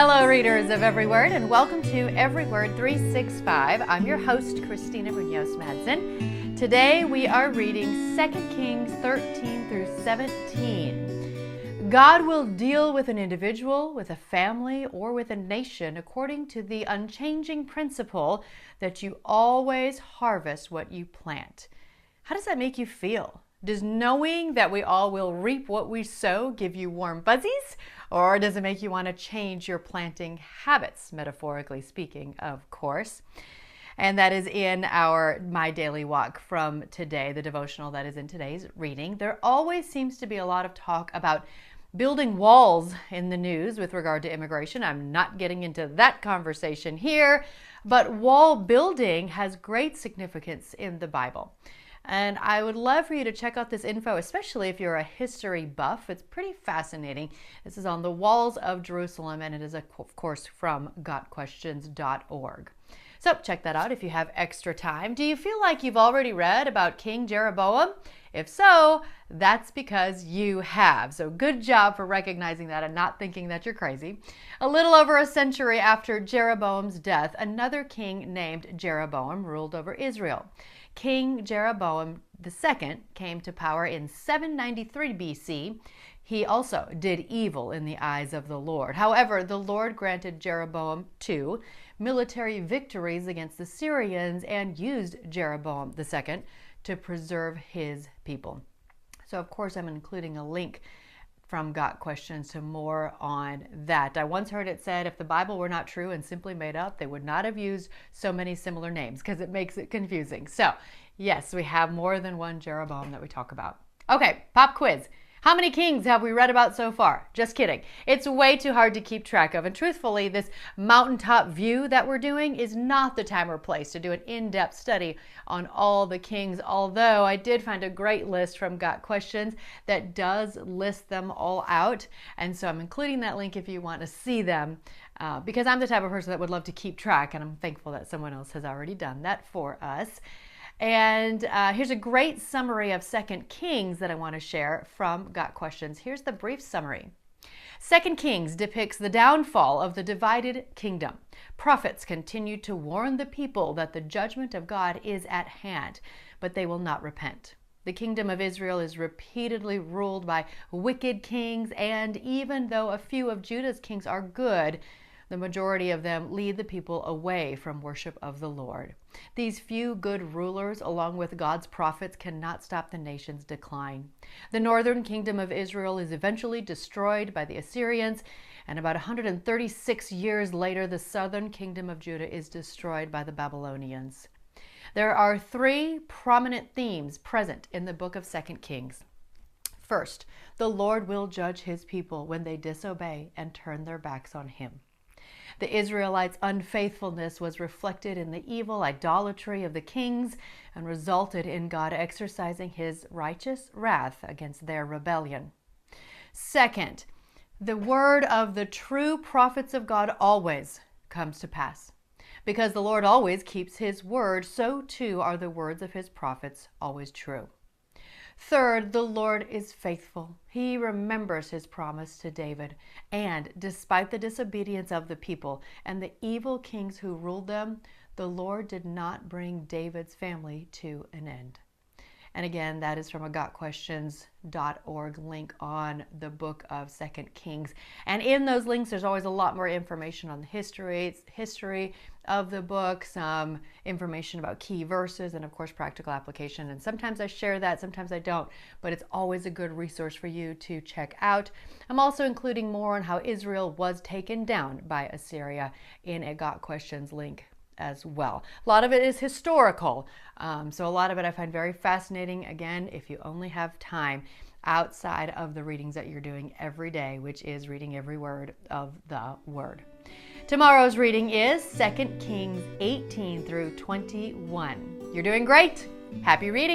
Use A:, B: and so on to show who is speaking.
A: Hello, readers of Every Word, and welcome to Every Word 365. I'm your host, Christina Madsen. Today we are reading 2 Kings 13 through 17. God will deal with an individual, with a family, or with a nation according to the unchanging principle that you always harvest what you plant. How does that make you feel? Does knowing that we all will reap what we sow give you warm fuzzies? Or does it make you want to change your planting habits, metaphorically speaking, of course? And that is in our My Daily Walk from today, the devotional that is in today's reading. There always seems to be a lot of talk about building walls in the news with regard to immigration. I'm not getting into that conversation here, but wall building has great significance in the Bible. And I would love for you to check out this info, especially if you're a history buff. It's pretty fascinating. This is on the walls of Jerusalem, and it is, of course, from gotquestions.org. So check that out if you have extra time. Do you feel like you've already read about King Jeroboam? If so, that's because you have. So good job for recognizing that and not thinking that you're crazy. A little over a century after Jeroboam's death, another king named Jeroboam ruled over Israel. King Jeroboam II came to power in 793 BC. He also did evil in the eyes of the Lord. However, the Lord granted Jeroboam II military victories against the Syrians and used Jeroboam II to preserve his people. So, of course, I'm including a link from Got Questions to more on that. I once heard it said if the Bible were not true and simply made up, they would not have used so many similar names because it makes it confusing. So, yes, we have more than one Jeroboam that we talk about. Okay, pop quiz. How many kings have we read about so far? Just kidding. It's way too hard to keep track of. And truthfully, this mountaintop view that we're doing is not the time or place to do an in-depth study on all the kings, although I did find a great list from Got Questions that does list them all out. And so I'm including that link if you want to see them, because I'm the type of person that would love to keep track, and I'm thankful that someone else has already done that for us. And here's a great summary of 2 Kings that I want to share from Got Questions. Here's the brief summary. 2 Kings depicts the downfall of the divided kingdom. Prophets continue to warn the people that the judgment of God is at hand, but they will not repent. The kingdom of Israel is repeatedly ruled by wicked kings, and even though a few of Judah's kings are good, the majority of them lead the people away from worship of the Lord. These few good rulers, along with God's prophets, cannot stop the nation's decline. The northern kingdom of Israel is eventually destroyed by the Assyrians, and about 136 years later, the southern kingdom of Judah is destroyed by the Babylonians. There are three prominent themes present in the book of 2 Kings. First, the Lord will judge his people when they disobey and turn their backs on him. The Israelites' unfaithfulness was reflected in the evil idolatry of the kings and resulted in God exercising his righteous wrath against their rebellion. Second, the word of the true prophets of God always comes to pass. Because the Lord always keeps his word, so too are the words of his prophets always true. Third, the Lord is faithful. He remembers his promise to David. And despite the disobedience of the people and the evil kings who ruled them, the Lord did not bring David's family to an end. And again, that is from a gotquestions.org link on the book of 2 Kings. And in those links, there's always a lot more information on the history of the book, some information about key verses, and of course, practical application. And sometimes I share that, sometimes I don't, but it's always a good resource for you to check out. I'm also including more on how Israel was taken down by Assyria in a Got Questions link as well. A lot of it is historical, so a lot of it I find very fascinating. Again, if you only have time outside of the readings that you're doing every day, which is reading every word of the Word. Tomorrow's reading is 2 Kings 18 through 21. You're doing great. Happy reading.